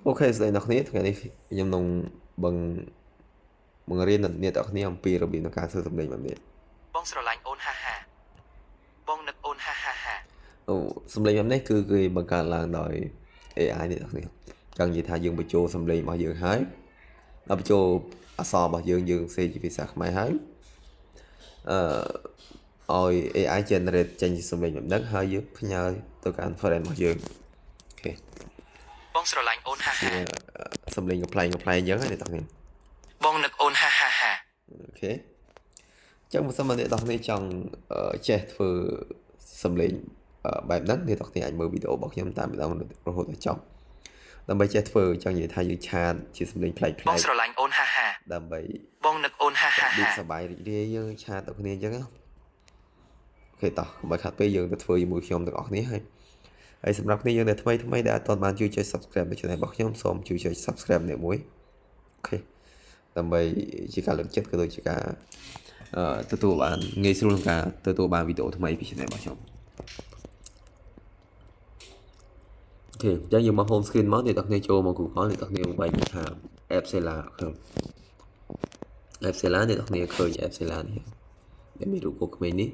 ok đây nó nàyថ្ងៃនេះខ្ញុំនឹងបង្រៀនអ្នកទាំងគ្នាអំពីរបៀបនៃការសើសំឡេងបែបនេះបងស្រឡាញ់អូនហាហាបងនឹកអូនហាហាហាសំឡេងបែបនេះគឺគេបង្កើតឡើងដោយ AI នេះទាំងគ្នាចង់និយាយថាយើងបញ្ចូលសំឡេងរបស់យើងហើយដល់បញ្ចូលអក្សររបស់យើងសេជាភាសាខ្មែរហើយឲ្យ AI generate ចេញជាសំឡេងបែបហ្នឹងហើយយើងផ្ញើទៅកាន់ friend របស់យើងអូខេបងស្រឡាញ់អូនហាហាសំឡេងកំ pl ែងអញ្ចឹងណាអ្នកទាំងគ្នាបងនឹកអូនហាហាហាអូខេចឹងបើសិនមកអ្នកទាំងគ្នាចង់ចេះធ្វើសំឡេងបែបហ្នឹងអ្នកទាំងគ្នាអាចមើលវីដេអូរបស់ខ្ញុំតាមម្ដងរហូតដល់ចប់ដើម្បីចេះធ្វើចង់និយាយថាយើងឆាតជាសំឡេងប្លែកៗបងស្រឡាញ់អូនហាហាដើម្បីបងនឹកអូនហាហាដូចហាសប្បាយរីករាយយើងឆាតទៅគ្នាអញ្ចឹងណាអូខេតោះកុំឲ្យខាត់ពេលយើងទៅធ្វើជាមួយខ្ញុំទាំងអស់គ្នាហើយសម្រាប់គ្នាយើងដែលថ្មីដែលអត់ទាន់បានជួយចុច Subscribe នៅ Channel របស់ខ្ញុំសូមជួយចុច Subscribe នេះមួយអូខេដើម្បីជាការលើកចិត្តក៏ដូចជាការទទួលបានងាយស្រួលក្នុងការទទួលបានវីដេអូថ្មីពី Channel របស់ខ្ញុំអូខេអញ្ចឹងយើងមក home screen មកអ្នកទាំងគ្នាចូលមក Google អ្នកទាំងគ្នាបែកថា app Sela ខ្ញុំ app Sela អ្នកទាំងគ្នាឃើញ app Sela នេះដែលមានរូបក្មេងនេះ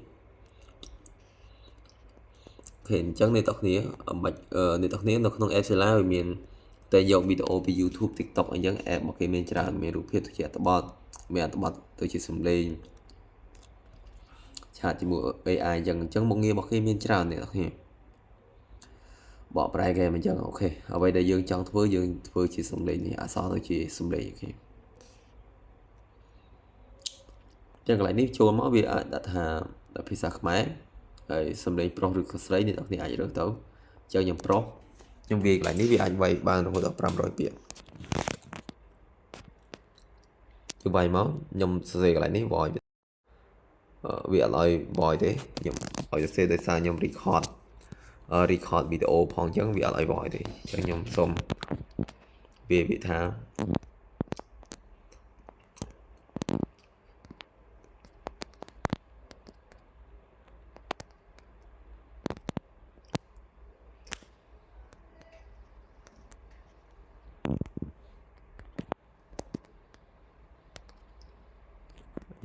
អូខេអញ្ចឹងអ្នកទាំងគ្នាមិនអ្នកទាំងគ្នានៅក្នុង app Sela វាមានតែយកវីដេអូពី YouTube TikTok អញ្ចឹង app មកគេមានច្រើនមានរូបភាពទៅជាអត្ថបទមានអត្ថបទទៅជាសំឡេងឆាតជាមួយ AI អញ្ចឹងមុខងាររបស់គេមានច្រើនអ្នកទាំងគ្នាបកប្រែគេអញ្ចឹងអូខេអ្វីដែលយើងចង់ធ្វើយើងធ្វើជាសំឡេងនេះអក្សរទៅជាសំឡេងអូខេចឹងកន្លែងនេះចូលមកវាអាចដាក់ថាភាសាខ្មែរហើយសំឡេងប្រុសឬក៏ស្រីអ្នកទាំងគ្នាអាចរើសទៅអញ្ចឹងខ្ញុំប្រុសខ្ញុំវាយកន្លែងនេះវាអាចវាយបានរហូតដល់500ពាក្យគឺវាយមកខ្ញុំសរសេរកន្លែងនេះ voice វាអត់ឲ្យ voice ទេខ្ញុំឲ្យសរសេរដោយសារខ្ញុំ record វីដេអូផងអញ្ចឹងវាអត់ឲ្យ voice ទេអញ្ចឹងខ្ញុំសូមវាថា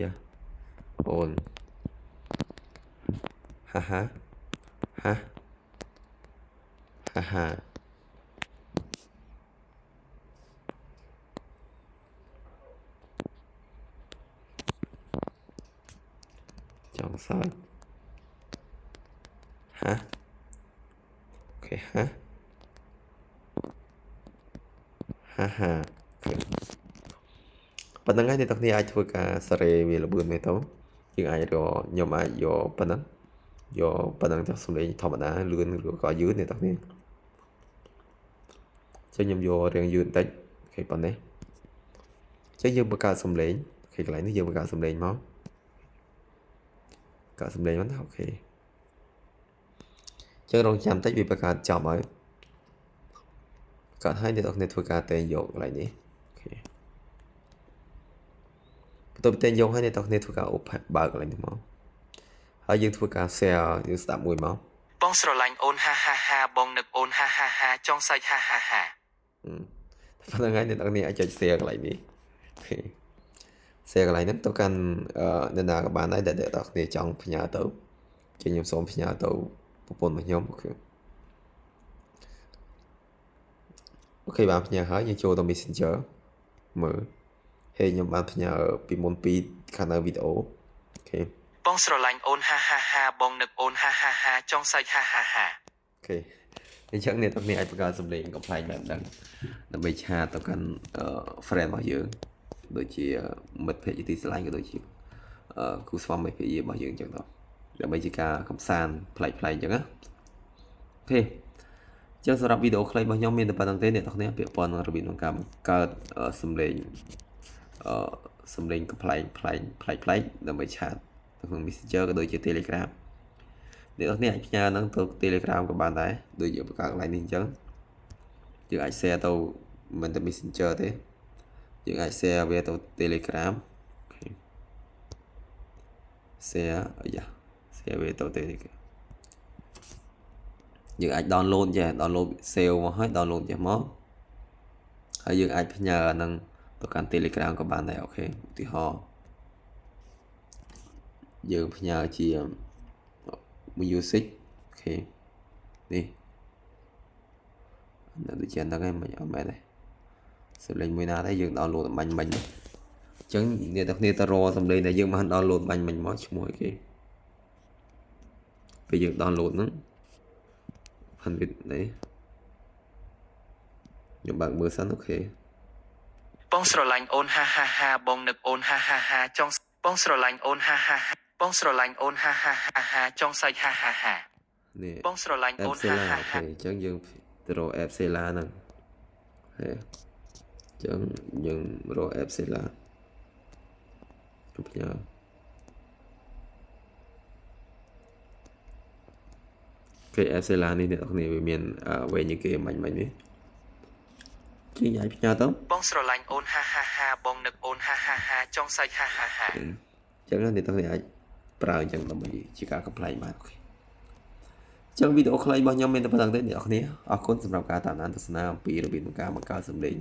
យ៉ាអូនហាហាហាហាហាចង់សើចហាអូខេហាហាប៉ុណ្្នឹងហើយអ្នកទាំងគ្នាអាចធ្វើការសរេវាលបឿនមែនទៅយើងអាចរកខ្ញុំអាចយកប៉ុណ្ណឹងទៅសំឡេងធម្មតាលឿនឬក៏យឺតអ្នកទាំងគ្នាចឹងខ្ញុំយករៀងយឺតបន្តិចអូខេប៉ុណ្ណេះចឹងយើងបង្កើតសំឡេងអូខេកន្លែងនេះយើងបង្កើតសំឡេងមកកើតសំឡេងមកណាអូខេចឹងរងចាំតិចវាបង្កើតចប់ហើយកើតហើយអ្នកទាំងគ្នាធ្វើការតែងយកកន្លែងនេះអូខេបន្ទាប់ពីតែងយកហើយអ្នកទាំងគ្នាធ្វើការបើកកន្លែងនេះមកហើយយើងធ្វើការ share យើងស្ដាប់មួយមកបងស្រឡាញ់អូនហាហាហាបងនឹកអូនហាហាហាចង់សាច់ហាហាហាប៉ុណ្្នឹងហើយអ្នកទាំងគ្នាអាចចុច share កន្លែងនេះអូខេ share កន្លែងហ្នឹងទៅកាន់អ្នកណាក៏បានដែរដែលអ្នកទាំងគ្នាចង់ផ្ញើទៅជាខ្ញុំសូមផ្ញើទៅប្រពន្ធរបស់ខ្ញុំអូខេបានផ្ញើហើយយើងចូលទៅ Messenger មើលហើយខ្ញុំបានផ្ញើពីមុនពីខាងនៅវីដេអូអូខេបងស្រឡាញ់អូនហាហាហាបងនឹកអូនហាហាហាចង់សាច់ហាហាហាអូខេអញ្ចឹងអ្នកទាំងគ្នាអាចបង្កើតសំឡេងកំ pl ែងបែបហ្នឹងដើម្បីឆាតទៅកាន់ friend របស់យើងដូចជាមិត្តភក្តិជាទីស្រឡាញ់ក៏ដូចជាគូស្វាមីភរិយារបស់យើងអញ្ចឹងទៅដើម្បីជាការកំសាន្តប្លែកៗអញ្ចឹងណាអូខេចឹងសម្រាប់វីដេអូខ្លីរបស់ខ្ញុំមានតែប៉ុណ្្នឹងទេអ្នកទាំងគ្នាពាក់ព័ន្ធនឹងរបៀបក្នុងការបង្កើតសំឡេងសំឡេងកំ pl ែងប្លែកដើម្បីឆាតនៅក្នុង Messenger ក៏ដូចជា Telegram អ្នកទាំងគ្នាអាចផ្ញើហ្នឹងទៅ Telegram ក៏បានដែរដូចយើងបង្កើតកន្លែងនេះអញ្ចឹងយើងអាច share ទៅមិនតែ Messenger ទេយើងអាច share វាទៅ Telegram share share វាទៅ Telegram យើងអាច download save មកហើយ download ចេះមក ហើយយើងអាចផ្ញើអានឹងទៅកាន់ Telegram ក៏បានដែរអូខេឧទាហរណ៍យើងផ្ញើជា music អូខេនេះនៅដូចជាហ្នឹងឯងមិនអត់មែនទេសំឡេងមួយណាដែរយើង download បាញ់មិញអញ្ចឹងអ្នកទាំងគ្នាទៅរកសំឡេងដែលយើងបាន download បាញ់មិញមកឈ្មោះអីគេពេលយើង download ហ្នឹងហ្នឹងវានេះខ្ញុំបើកមើលសិនអូខេ បងស្រឡាញ់អូនហាហាហាបងនឹកអូនហាហាហាចង់បងស្រឡាញ់អូនហាហាហាបងស្រឡាញ់អូនហាហាហាចង់សាច់ហាហាហានេះ បងស្រឡាញ់អូនហាហាហា អូខេអញ្ចឹងយើងទៅរក app Sela ហ្នឹងហេអញ្ចឹងយើងរក app Sela ខ្ញុំផ្ញើគេ app Sela នេះអ្នកនរគ្នាវាមានវែងជាងគេមិននេះជាញ៉ៃផ្ញើទៅបងស្រឡាញ់អូនហាហាហាបងនឹកអូនហាហាហាចង់សាច់ហាហាហាអញ្ចឹងអ្នកនរគ្នាអាចប្រើអញ្ចឹងដើម្បីជាការកំ pl ែងបានអូខេអញ្ចឹងវីដេអូខ្លីរបស់ខ្ញុំមានតែប៉ុណ្្នឹងទេអ្នកនរគ្នាអរគុណសម្រាប់ការតាមដានទស្សនាអំពីរបៀបនៃការបង្កើតសំឡេង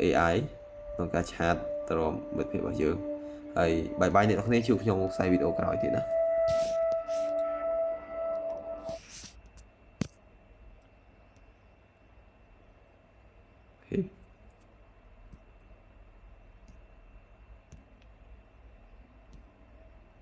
AI ក្នុងការឆាតទៅរកមិត្តភ័ក្តិរបស់យើងហើយបាយបាយអ្នកនរគ្នាជួបខ្ញុំក្នុងខ្សែវីដេអូក្រោយទៀតណា